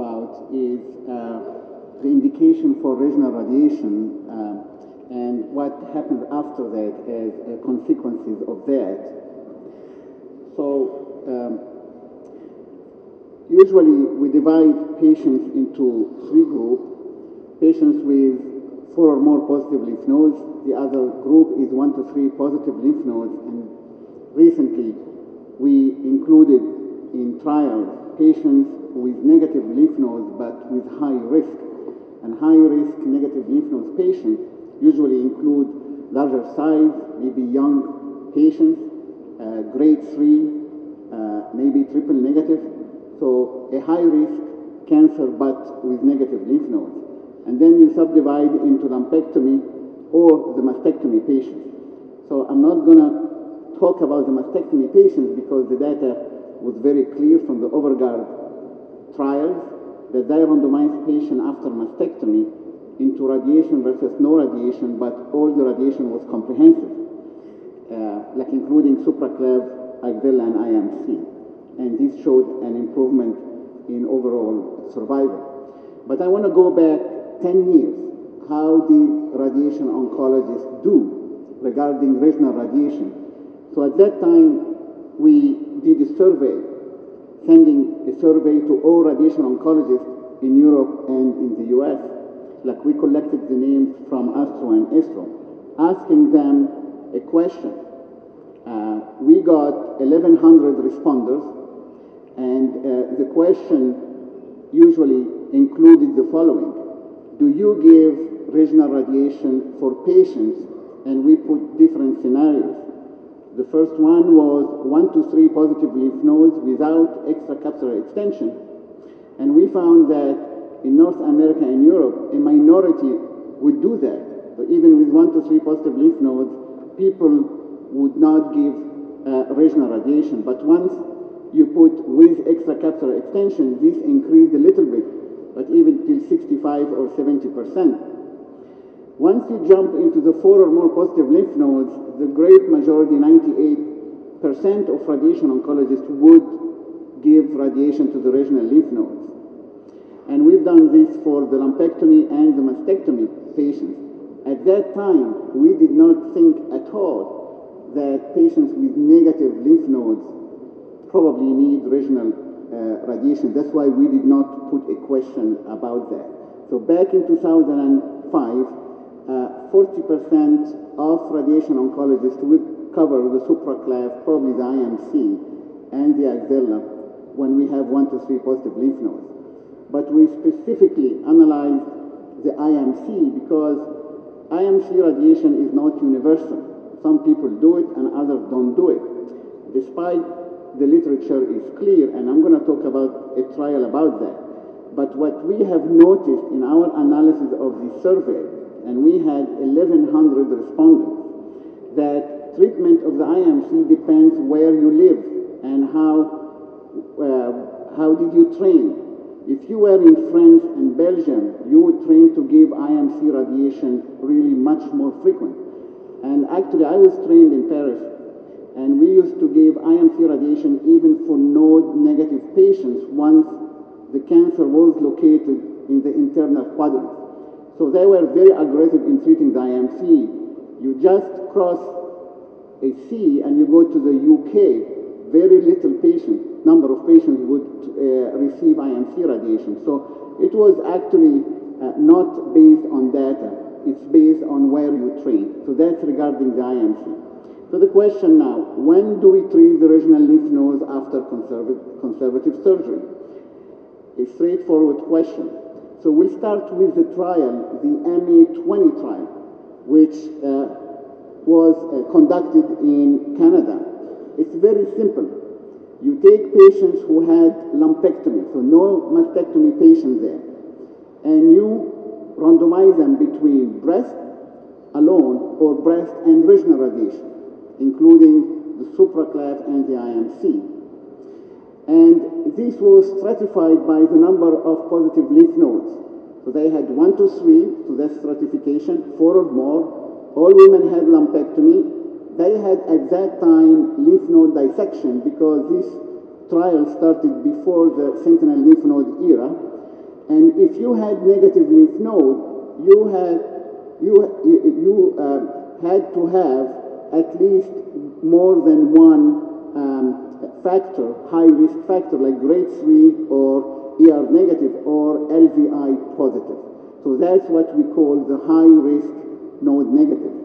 about is the indication for regional radiation and what happens after that as consequences of that. So usually we divide patients into three groups. Patients with 4 or more positive lymph nodes. The other group is 1 to 3 positive lymph nodes. And recently we included in trials patients with negative lymph nodes but with high risk. And high risk negative lymph nodes patients usually include larger size, maybe young patients, grade 3, maybe triple negative. So a high risk cancer but with negative lymph nodes. And then you subdivide into lumpectomy or the mastectomy patients. So I'm not going to talk about the mastectomy patients because the data was very clear from the Overgaard trials that they randomized patients after mastectomy into radiation versus no radiation, but all the radiation was comprehensive, like including supraclav, axilla, and IMC. And this showed an improvement in overall survival. But I want to go back 10 years. How did radiation oncologists do regarding regional radiation? So at that time, we did a survey, sending a survey to all radiation oncologists in Europe and in the US. Like we collected the names from ASTRO and ESTRO, asking them a question. We got 1,100 responders, and the question usually included the following. Do you give regional radiation for patients? And we put different scenarios. The first one was 1 to 3 positive lymph nodes without extracapsular extension. And we found that in North America and Europe, a minority would do that. So even with 1 to 3 positive lymph nodes, people would not give regional radiation. But once you put with extracapsular extension, this increased a little bit, but even till 65 or 70%. Once you jump into the 4 or more positive lymph nodes, the great majority, 98% of radiation oncologists would give radiation to the regional lymph nodes. And we've done this for the lumpectomy and the mastectomy patients. At that time, we did not think at all that patients with negative lymph nodes probably need regional radiation. That's why we did not put a question about that. So back in 2005, 40% of radiation oncologists would cover the supraclav, probably the IMC, and the axilla when we have 1 to 3 positive lymph nodes. But we specifically analyzed the IMC because IMC radiation is not universal. Some people do it and others don't do it. Despite the literature is clear, and I'm going to talk about a trial about that. But what we have noticed in our analysis of the survey, and we had 1,100 respondents, that treatment of the IMC depends where you live and how did you train. If you were in France and Belgium, you would train to give IMC radiation really much more frequent. And actually, I was trained in Paris, and we used to give IMC radiation even for node-negative patients once the cancer was located in the internal quadrant. So they were very aggressive in treating the IMC. You just cross a sea and you go to the UK, very little number of patients would receive IMC radiation. So it was actually not based on data. It's based on where you train. So that's regarding the IMC. So the question now, when do we treat the regional lymph nodes after conservative surgery? A straightforward question. So we'll start with the trial, the MA20 trial, which was conducted in Canada. It's very simple. You take patients who had lumpectomy, so no mastectomy patients there, and you randomize them between breast alone or breast and regional radiation, including the supraclav and the IMC. And this was stratified by the number of positive lymph nodes. So they had 1 to 3, so that's stratification, 4 or more. All women had lumpectomy. They had at that time lymph node dissection because this trial started before the sentinel lymph node era. And if you had negative lymph node, you had to have at least more than one factor, high-risk factor, like grade 3 or ER negative or LVI positive. So that's what we call the high-risk node negative.